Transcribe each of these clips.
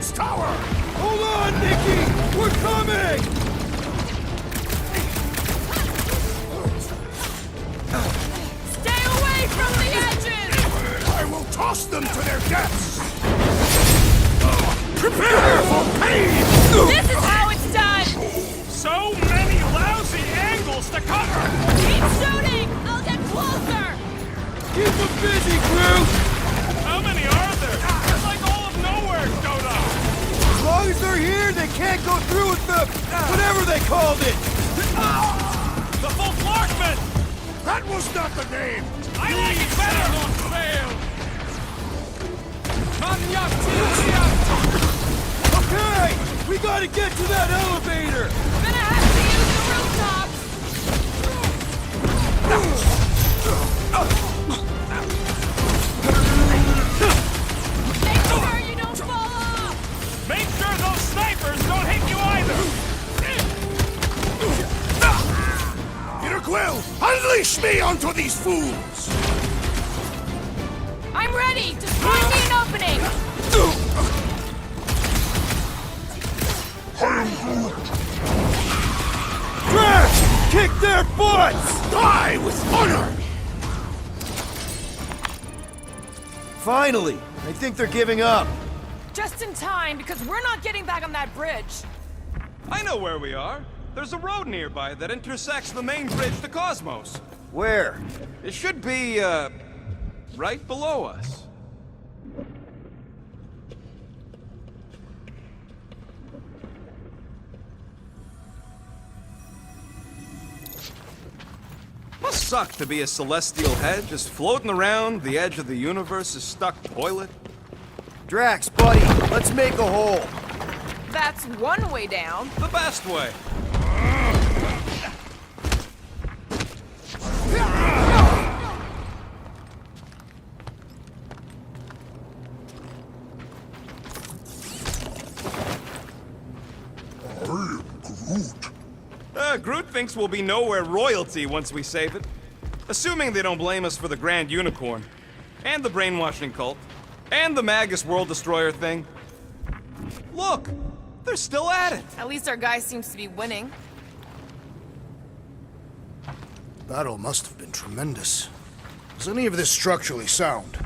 Drax Tower! Hold on, Nikki! We're coming! Stay away from the edges! I will toss them to their deaths! Prepare for pain! This is how it's done! So many lousy angles to cover! Keep shooting! I'll get closer! Keep them busy, crew! How many are there? It's like all of nowhere, Dodo! As long as they're here, they can't go through with the... whatever they called it! The full Flarkman! That was not the name! I like it better! Not fail! Okay! We gotta get to that elevator! Gonna have to use the rooftops! Make sure you don't fall off! Make sure those snipers don't hit you either! Peter Quill, unleash me onto these fools! I'm ready! Just find me an opening! Drax! Kick their butts! Die with honor! Finally! I think they're giving up. Just in time, because we're not getting back on that bridge. I know where we are. There's a road nearby that intersects the main bridge to Cosmos. Where? It should be, right below us. Must suck to be a celestial head, just floating around the edge of the universe's stuck toilet. Drax, buddy, let's make a hole. That's one way down. The best way. Groot thinks we'll be nowhere royalty once we save it. Assuming they don't blame us for the Grand Unicorn, and the brainwashing cult, and the Magus World Destroyer thing. Look! They're still at it! At least our guy seems to be winning. Battle must have been tremendous. Is any of this structurally sound?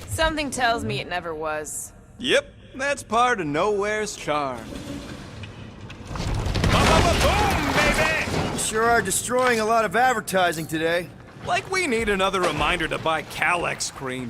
Something tells me it never was. Yep, that's part of Nowhere's charm. Boom, baby! Sure are destroying a lot of advertising today. Like we need another reminder to buy Calex cream.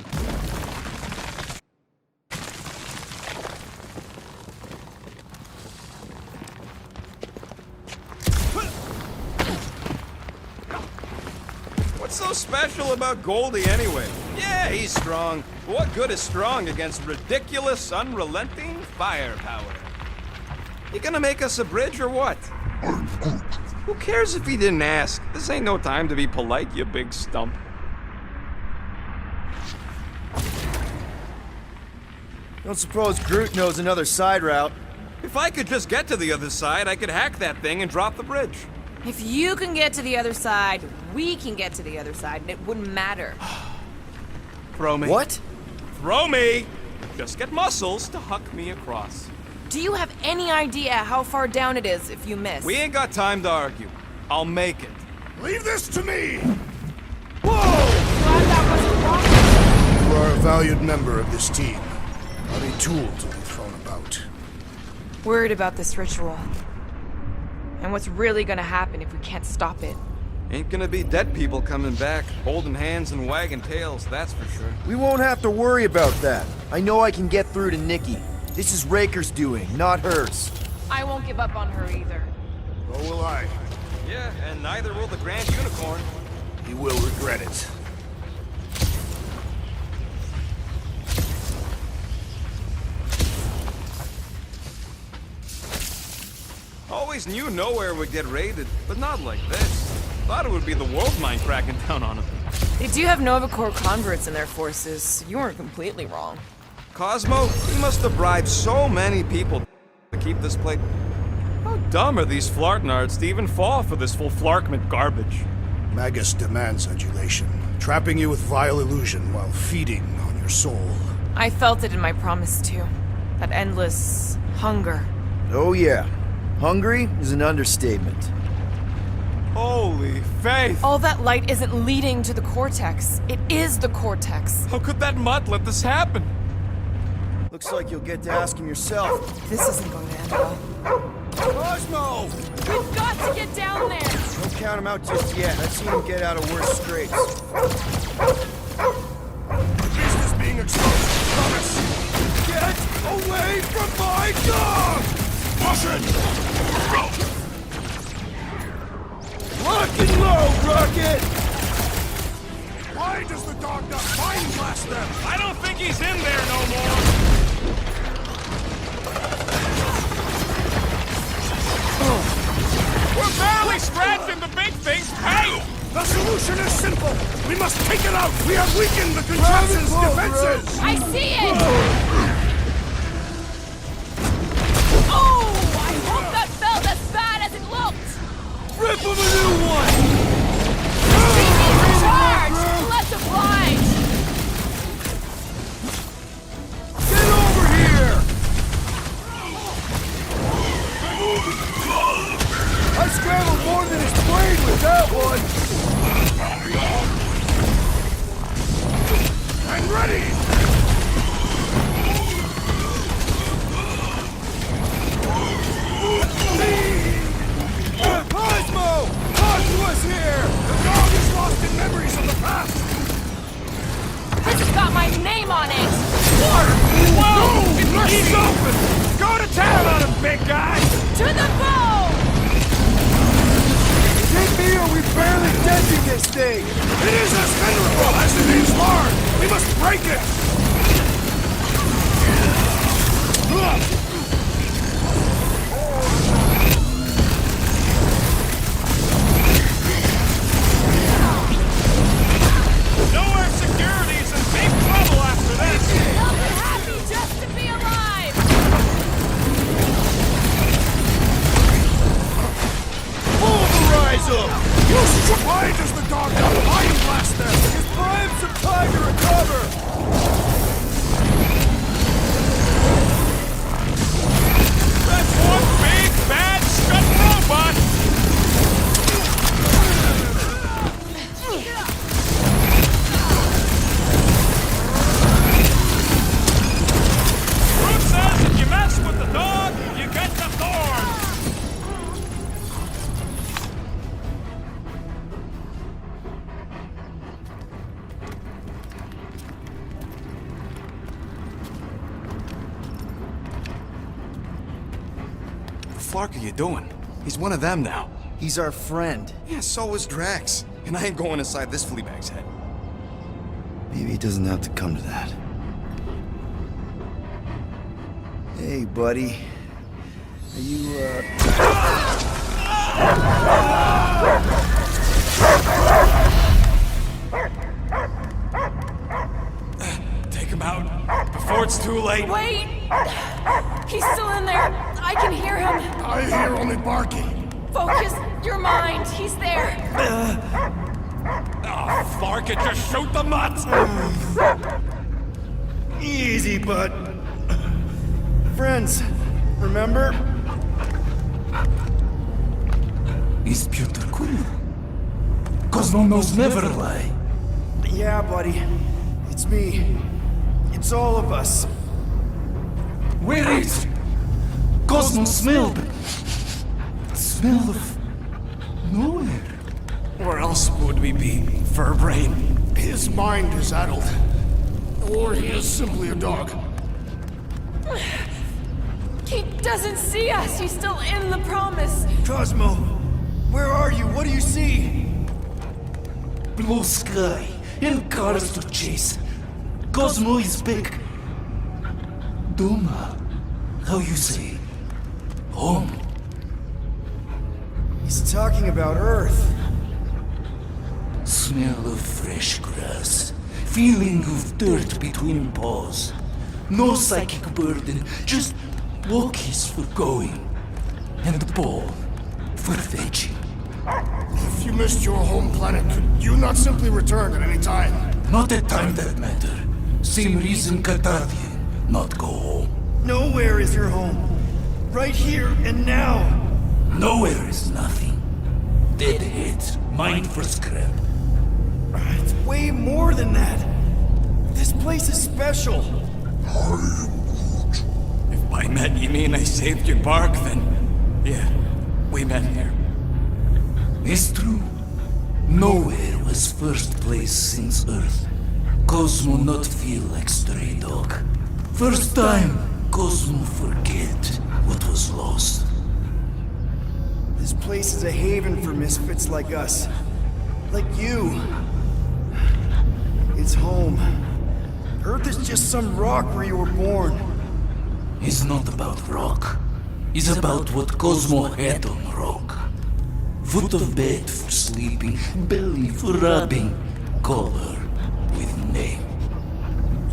What's so special about Goldie anyway? Yeah, he's strong. But what good is strong against ridiculous, unrelenting firepower? You gonna make us a bridge or what? Who cares if he didn't ask? This ain't no time to be polite, you big stump. Don't suppose Groot knows another side route. If I could just get to the other side, I could hack that thing and drop the bridge. If you can get to the other side, we can get to the other side, and it wouldn't matter. Throw me. What? Throw me! Just get muscles to huck me across. Do you have any idea how far down it is if you miss? We ain't got time to argue. I'll make it. Leave this to me! Glad that wasn't wrong. You are a valued member of this team, not a tool to be thrown about. Worried about this ritual. And what's really gonna happen if we can't stop it. Ain't gonna be dead people coming back, holding hands and wagging tails, that's for sure. We won't have to worry about that. I know I can get through to Nikki. This is Raker's doing, not hers. I won't give up on her either. Nor will I. Yeah, and neither will the Grand Unicorn. He will regret it. Always knew Nowhere would get raided, but not like this. Thought it would be the world mind cracking down on him. They do have Nova Corps converts in their forces. You weren't completely wrong. Cosmo, he must have bribed so many people to keep this place. How dumb are these Flartnards to even fall for this full Flarkment garbage? Magus demands adulation, trapping you with vile illusion while feeding on your soul. I felt it in my promise too. That endless hunger. Oh yeah. Hungry is an understatement. Holy faith! All that light isn't leading to the cortex. It is the cortex. How could that mutt let this happen? Looks like you'll get to ask him yourself. This isn't going to end well. Cosmo! We've got to get down there! Don't count him out just yet. I've seen him get out of worse scrapes. The beast is being exposed. Promise. Get away from my dog! Caution! Lock and load, Rocket! Why does the dog not mind blast them? I don't think he's in there no more! We're barely scratching the big thing's paint! The solution is simple. We must take it out. We have weakened the contraption's defenses. I see it! Oh! I hope that felt as bad as it looked! Rip him a new one! Charge! Let's oblige! Get over here! I scrambled more than his brain with that one! I'm ready. Cosmo! Talk to us here! The dog is lost in memories of the past. This has got my name on it! Whoa! He's open! Go to town on him, big guy! To the bone! Take me or we barely dented this thing! It is as venerable as it is hard. We must break it. Nowhere security's in big trouble after this! They'll be happy just to be alive! Pulverize them! Why does the dog not mind blast them? Just buy him some time to recover! That's one big, bad, scut robot! Ruth says if you mess with the dog, you get the thorns! What the fuck are you doing? He's one of them now. He's our friend. Yeah, so is Drax. And I ain't going inside this flea bag's head. Maybe it doesn't have to come to that. Hey, buddy. Are you, Take him out before it's too late. Wait! He's still in there! I can hear him! I hear only barking. Focus your mind! He's there! Oh, Clark, it just shoot the mutt! Easy, bud. Friends, remember? Is Peter cool? Cosmo knows never lie. Yeah, buddy. It's me. It's all of us. Where is Cosmo smelled? Smell of nowhere. Where else would we be, Furbrain? His mind is addled. Or he is simply a dog. He doesn't see us! He's still in the promise! Cosmo, where are you? What do you see? Blue sky and cars to chase. Cosmo is back. Doma, how you say? Home. He's talking about Earth. Smell of fresh grass. Feeling of dirt between paws. No psychic burden, just walkies for going. And the ball for fetching. If you missed your home planet, could you not simply return at any time? Not a time that matter. Same reason Cartadian, not go home. Nowhere is your home. Right here and now. Nowhere is nothing. Dead heads, mined for scrap. It's way more than that. This place is special. If by met you mean I saved your bark, then yeah, we met here. It's true. Nowhere was first place since Earth. Cosmo not feel like stray dog. First time, Cosmo forget what was lost. This place is a haven for misfits like us. Like you. It's home. Earth is just some rock where you were born. It's not about rock. It's about what Cosmo had on rock. Foot of bed for sleeping, belly for rubbing, color with name.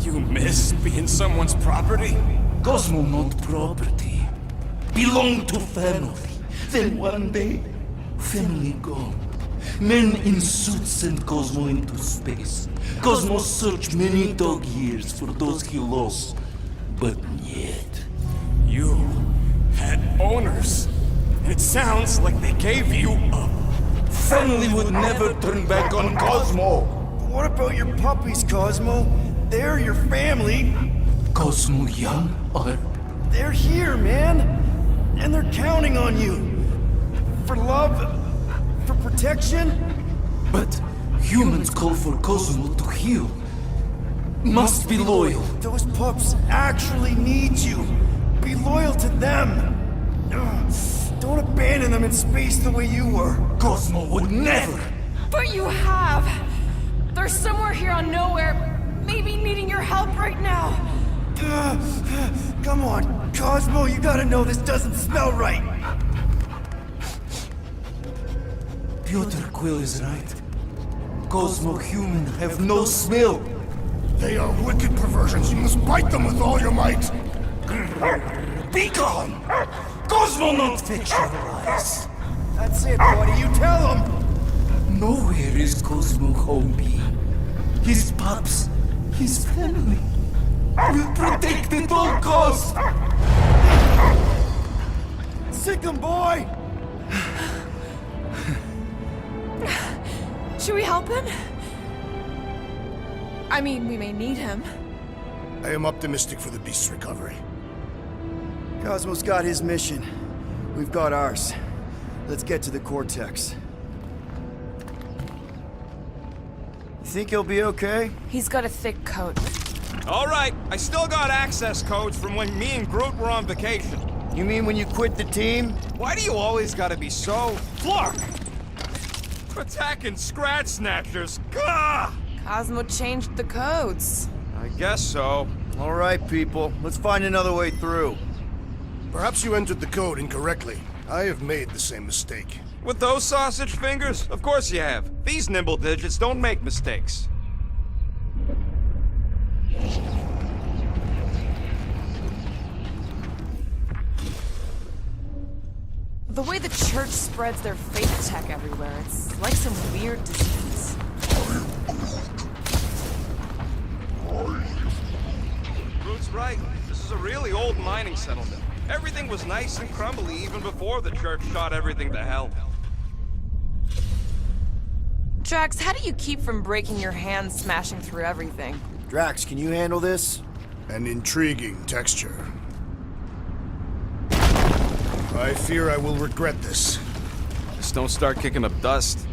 You miss being someone's property? Cosmo not property. Belong to family. Then one day, family gone. Men in suits send Cosmo into space. Cosmo searched many dog years for those he lost. But yet... You had owners. It sounds like they gave you up. Family would never turn back on Cosmo. What about your puppies, Cosmo? They're your family. Cosmo young or... They're here, man. And they're counting on you. For love, for protection. But humans call for Cosmo to heal. Must be loyal. Those pups actually need you. Be loyal to them. Don't abandon them in space the way you were. Cosmo would never. But you have! They're somewhere here on Nowhere, maybe needing your help right now. Come on, Cosmo, you gotta know this doesn't smell right. Piotr Quill is right. Cosmo human have no smell. They are wicked perversions. You must bite them with all your might. Be gone! Cosmo not fictionalized. That's it, buddy. You tell them. Nowhere is Cosmo home be. His pups, his family. Will protect at all costs. Sick 'em, boy. Should we help him? I mean, we may need him. I am optimistic for the beast's recovery. Cosmo's got his mission. We've got ours. Let's get to the Cortex. You think he'll be okay? He's got a thick coat. All right, I still got access codes from when me and Groot were on vacation. You mean when you quit the team? Why do you always gotta be so... Flark! Attacking Scratch Snatchers! Gah! Cosmo changed the codes. I guess so. All right, people. Let's find another way through. Perhaps you entered the code incorrectly. I have made the same mistake. With those sausage fingers? Of course you have. These nimble digits don't make mistakes. The way the church spreads their faith tech everywhere, it's like some weird disease. Groot's right. This is a really old mining settlement. Everything was nice and crumbly even before the church shot everything to hell. Drax, how do you keep from breaking your hands smashing through everything? Drax, can you handle this? An intriguing texture. I fear I will regret this. Just don't start kicking up dust.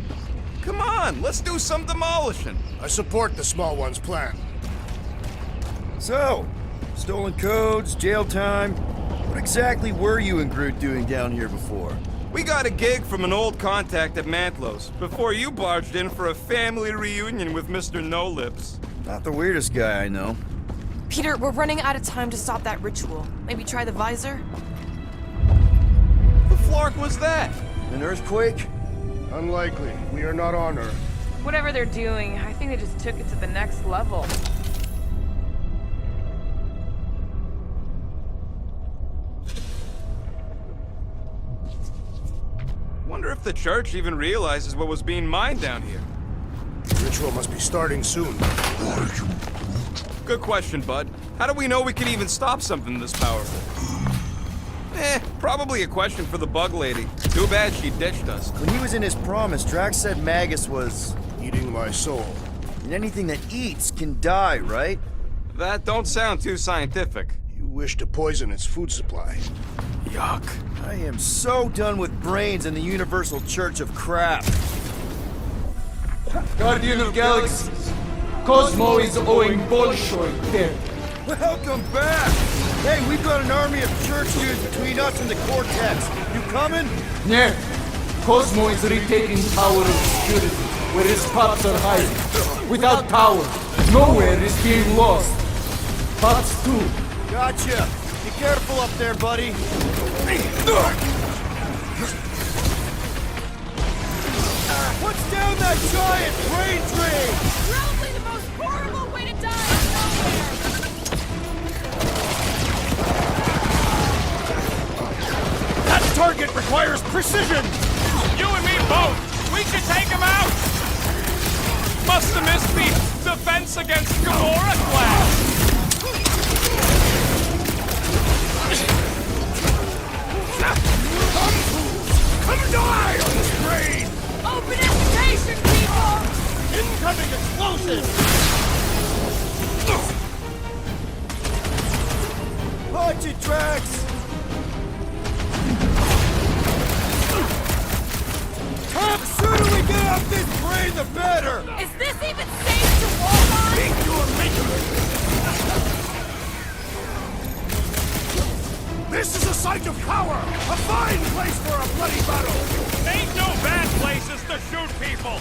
Come on, let's do some demolishing. I support the small one's plan. So, stolen codes, jail time. What exactly were you and Groot doing down here before? We got a gig from an old contact at Mantlo's before you barged in for a family reunion with Mr. No Lips. Not the weirdest guy I know. Peter, we're running out of time to stop that ritual. Maybe try the visor? The flark was that? An earthquake? Unlikely. We are not on Earth. Whatever they're doing, I think they just took it to the next level. Wonder if the church even realizes what was being mined down here. The ritual must be starting soon. Good question, bud. How do we know we can even stop something this powerful? Probably a question for the bug lady. Too bad she ditched us. When he was in his promise, Drax said Magus was... Eating my soul. And anything that eats can die, right? That don't sound too scientific. You wish to poison its food supply. Yuck. I am so done with brains and the Universal Church of Crap. Guardian of Galaxies, Cosmo is owing Bolshoi dead. Welcome back! Hey, we've got an army of church dudes between us and the Cortex. You coming? Yeah, Cosmo is retaking Tower of Security, where his pops are hiding. Without power, nowhere is being lost. Pops too. Gotcha. Be careful up there, buddy. What's down that giant brain drain? Probably the most horrible way to die is nowhere! That target requires precision! You and me both! We should take him out! Must have missed me! Defense against Gamora class! Come die on this brain! Open invitation, people! Incoming explosive! Punch it, Drax! The sooner we get off this brain, the better! Is this even safe to walk on? This is a site of power! A fine place for a bloody battle! Ain't no bad places to shoot people!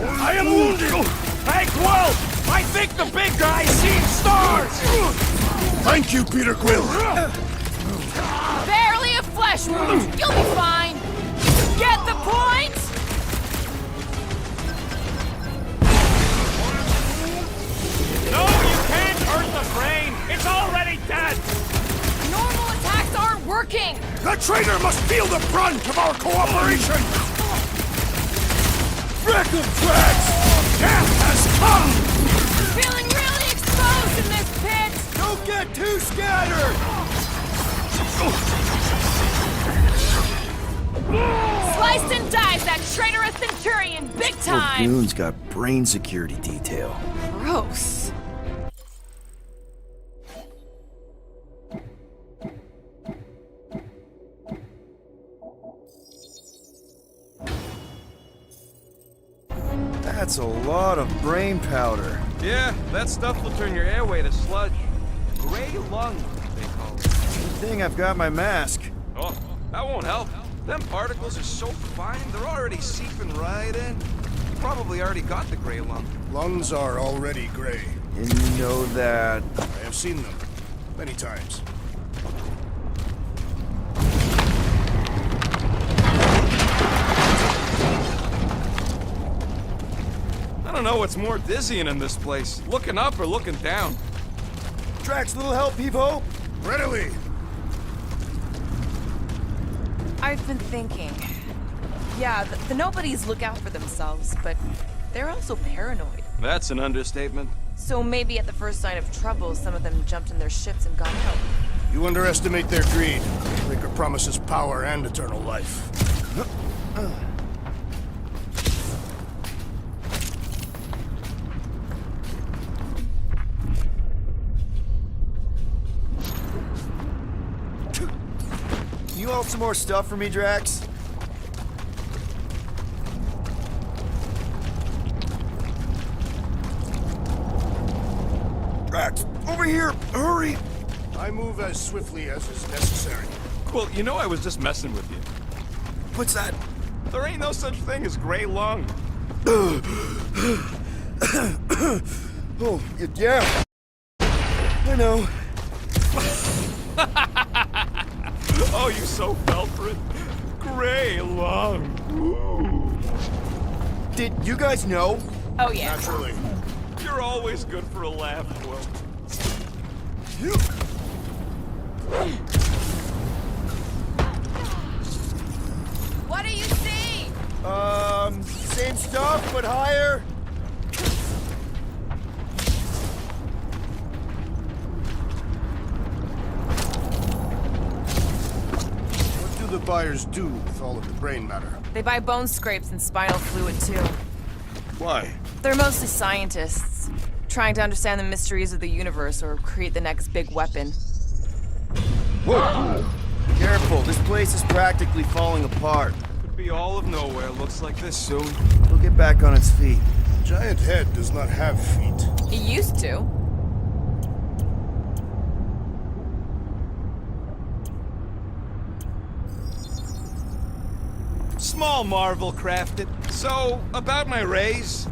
I am wounded! Hey, Quill! I think the big guy's seen stars! Thank you, Peter Quill. Barely a flesh wound! You'll be fine! Get the point? No, you can't hurt the brain! It's already dead! Normal attacks aren't working! The traitor must feel the brunt of our cooperation! Wreck him, Drax! Death has come! Feeling really exposed in this pit! Don't get too scattered! Sliced and diced that traitorous Centurion big time! Goon's got brain security detail. Gross. That's a lot of brain powder. Yeah, that stuff will turn your airway to sludge. Gray lung, they call it. Good thing I've got my mask. Oh, that won't help. Them particles are so fine, they're already seeping right in. You probably already got the gray lung. Lungs are already gray. And you know that... I have seen them many times. I don't know what's more dizzying in this place, looking up or looking down. Drax, little help, Evo? Readily! I've been thinking. Yeah, the nobodies look out for themselves, but they're also paranoid. That's an understatement. So maybe at the first sign of trouble, some of them jumped in their ships and got out. You underestimate their greed. Breaker promises power and eternal life. You haul some more stuff for me, Drax? Drax, over here! Hurry! I move as swiftly as is necessary. Well, you know I was just messing with you. What's that? There ain't no such thing as gray lung. Oh, yeah. I know. Oh, you so fell for it. Gray lung. Ooh. Did you guys know? Oh yeah. Naturally. You're always good for a laugh, Will. What do you see? Same stuff, but higher. buyers do with all of the brain matter? They buy bone scrapes and spinal fluid, too. Why? They're mostly scientists, trying to understand the mysteries of the universe or create the next big weapon. Whoa! Careful, this place is practically falling apart. Could be all of nowhere, looks like this soon. It'll get back on its feet. Giant head does not have feet. It used to. Small marvel crafted. So, about my raise.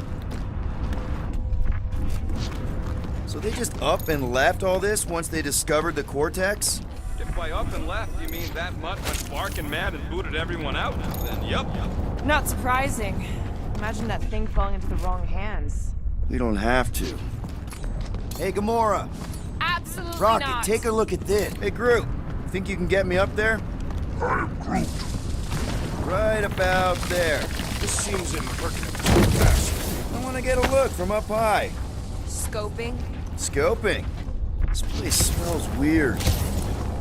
So they just up and left all this once they discovered the cortex? If by up and left you mean that mutt went barking mad and booted everyone out, then yup. Not surprising. Imagine that thing falling into the wrong hands. We don't have to. Hey, Gamora! Absolutely Rocket, not. take a look at this. Hey, Groot, think you can get me up there? I am Groot. Right about there. This seems impertinent. Too fast. I want to get a look from up high. Scoping? Scoping. This place smells weird.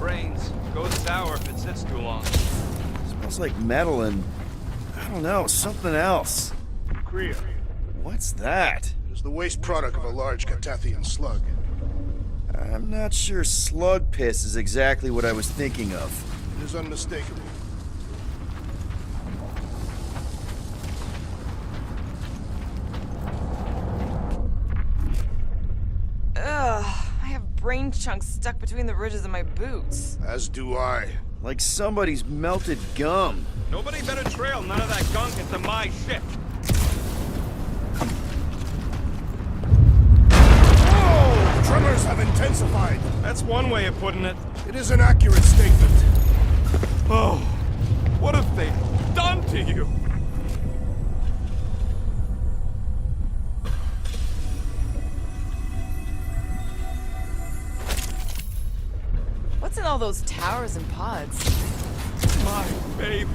Brains. Goes sour if it sits too long. Smells like metal and, I don't know, something else. Kriya. What's that? It is the waste product of a large Catathian slug. I'm not sure slug piss is exactly what I was thinking of. It is unmistakable. Ugh, I have brain chunks stuck between the ridges of my boots. As do I. Like somebody's melted gum. Nobody better trail none of that gunk into my ship. Oh! Tremors have intensified. That's one way of putting it. It is an accurate statement. Oh, what have they done to you? What's in all those towers and pods? My baby.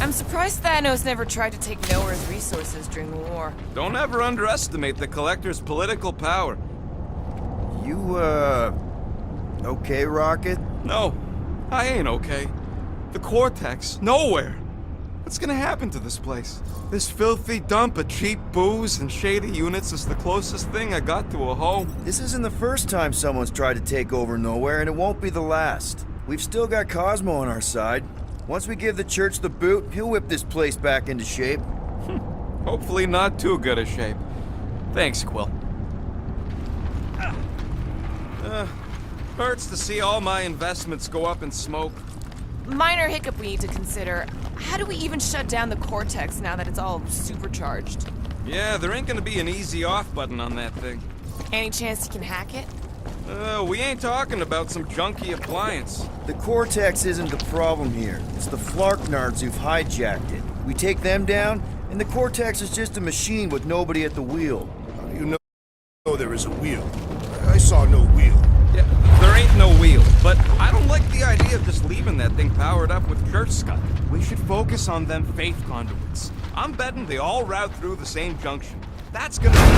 I'm surprised Thanos never tried to take Nowhere's resources during the war. Don't ever underestimate the Collector's political power. You, okay, Rocket? No, I ain't okay. The Cortex, nowhere. What's gonna happen to this place? This filthy dump of cheap booze and shady units is the closest thing I got to a home. This isn't the first time someone's tried to take over Nowhere, and it won't be the last. We've still got Cosmo on our side. Once we give the church the boot, he'll whip this place back into shape. Hopefully not too good a shape. Thanks, Quill. Hurts to see all my investments go up in smoke. Minor hiccup we need to consider. How do we even shut down the Cortex now that it's all supercharged? Yeah, there ain't gonna be an easy off button on that thing. Any chance you can hack it? We ain't talking about some junky appliance. The Cortex isn't the problem here. It's the Flarknards who've hijacked it. We take them down, and the Cortex is just a machine with nobody at the wheel. How do you know there is a wheel? I saw no wheel. Yeah, there ain't no wheel, but I don't like the idea of just leaving that thing powered up with church scud. We should focus on them faith conduits. I'm betting they all route through the same junction. That's gonna Here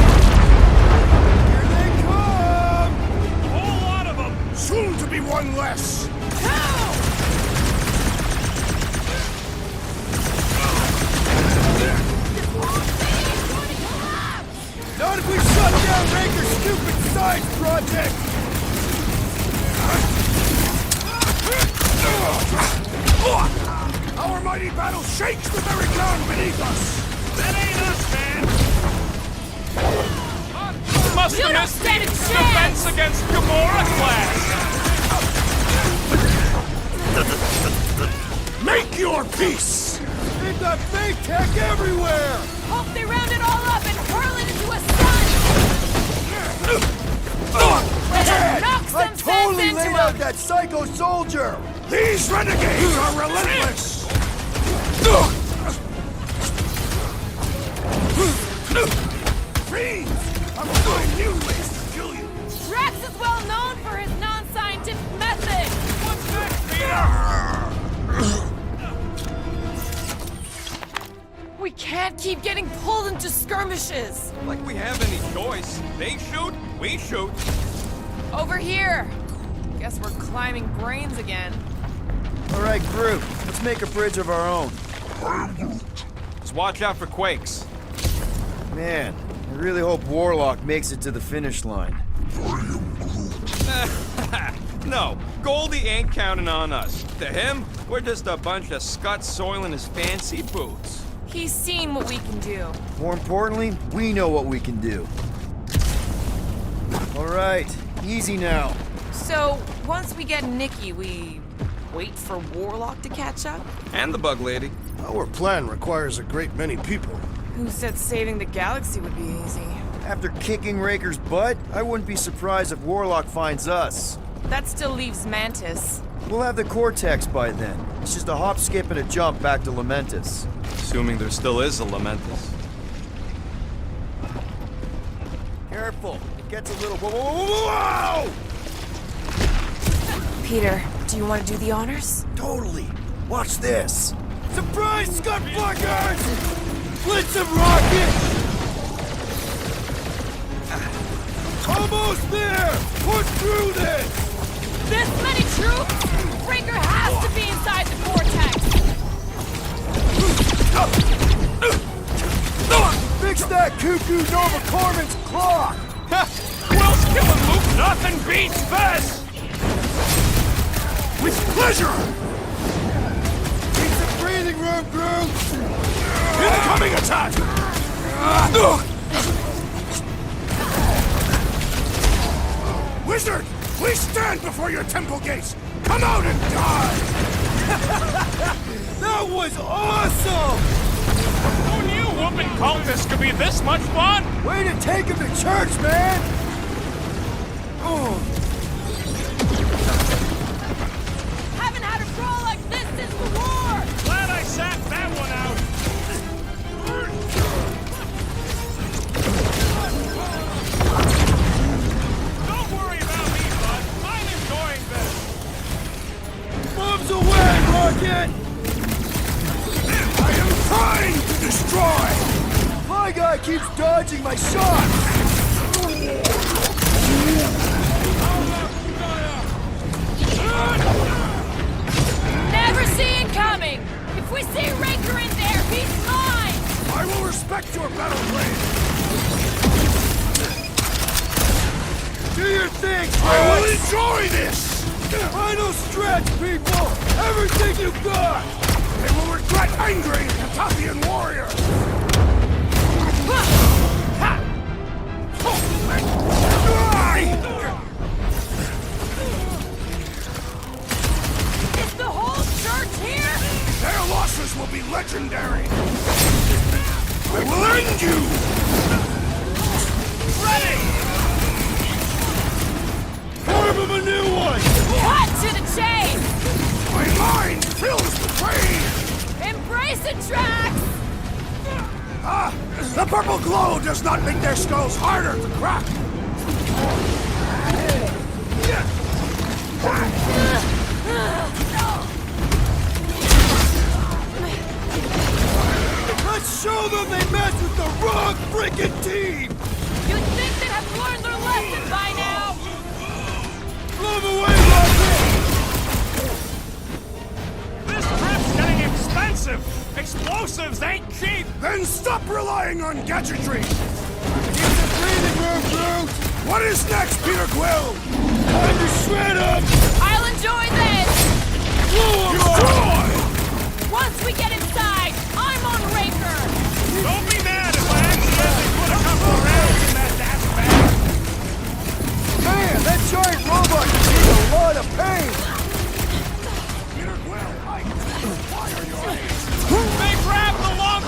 they come! a whole lot of them! Soon to be one less. Not if we shut down Raker's stupid science project! Our mighty battle shakes the very ground beneath us. That ain't us, man! Must You have don't missed stand a the chance! defense against Gamora class! Make your peace. They've got fake tech everywhere! Hope they round it all up and hurl it into a sun! Knock some I sense totally into laid out him! that psycho soldier! These renegades are relentless. Fiends! I'm finding new ways to kill you. Drax is well known for his non-scientific method! What's next, Peter? We can't keep getting pulled into skirmishes! Like we have any choice. They shoot, we shoot. Over here! Guess we're climbing brains again. All right, group. Let's make a bridge of our own. Just watch out for quakes. Man, I really hope Warlock makes it to the finish line. No, Goldie ain't counting on us. To him, we're just a bunch of scuts soiling his fancy boots. He's seen what we can do. More importantly, we know what we can do. All right, easy now. So, once we get Nikki, we wait for Warlock to catch up? And the bug lady. Our plan requires a great many people. Who said saving the galaxy would be easy? After kicking Raker's butt, I wouldn't be surprised if Warlock finds us. That still leaves Mantis. We'll have the Cortex by then. It's just a hop, skip, and a jump back to Lamentus. Assuming there still is a Lamentus. Careful, it gets a little... Whoa! Peter, do you want to do the honors? Totally. Watch this. Surprise, Scott fuckers! Blitz of rocket! Almost there! Push through this! This many troops? Raker has to be inside the vortex! Fix that cuckoo Nova Corman's clock! Will's killing Luke, nothing beats this! With pleasure! Need some breathing room, group! Incoming attack! Wizard, please stand before your temple gates! Come out and die! That was awesome! Who knew whooping cultists could be this much fun? Way to take him to church, man! Haven't had a brawl like this since the war! Glad I sat that one out. Don't worry about me, bud. I'm enjoying this. Bombs away, Rocket! I am trying to destroy! My guy keeps dodging my shots! Never see it coming! If we see Raker in there, he's mine! I will respect your battle plan! Do your thing, I will Chris! enjoy this! Final stretch, people! Everything you got! They will regret angering the Tathian warrior! Is the whole church here? Their losses will be legendary! I will end you! Ready! Form him a new one! Cut to the chase! My mind fills the train! Embrace the tracks! Ah! The purple glow does not make their skulls harder to crack! Let's show them they messed with the wrong freaking team! You'd think they'd have learned their lesson by now! Blow them away, Rocket! This prep's getting expensive. Explosives ain't cheap. Then stop relying on gadgetry! Keep the breathing room, Groot! What is next, Peter Quill? Time to shred them! I'll enjoy this! Blow them up! Destroy! Once we get inside, I'm on Raker! Don't be mad if I accidentally put a couple of rounds in that dash bag. Man, that giant robot can take a lot of pain! Peter Quill, I fire your aim! They grab the lump.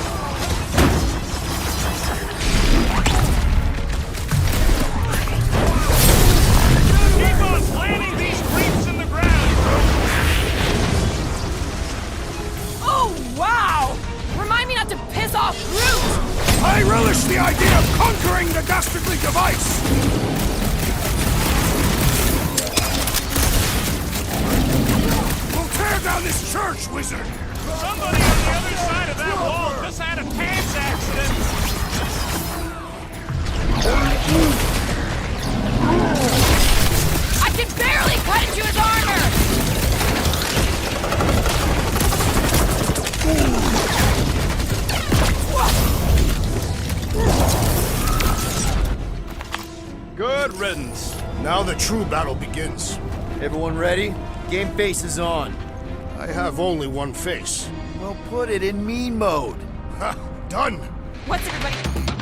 Keep on planting these creeps in the ground, Oh, wow! Remind me not to piss off Groot! I relish the idea of conquering the dastardly device! We'll tear down this church, wizard! Somebody on the other side of that wall just had a pants accident. I can barely cut into his armor! Good riddance. Now the true battle begins. Everyone ready? Game face is on. I have only one face. Well, put it in mean mode. Ha! Done! What's everybody?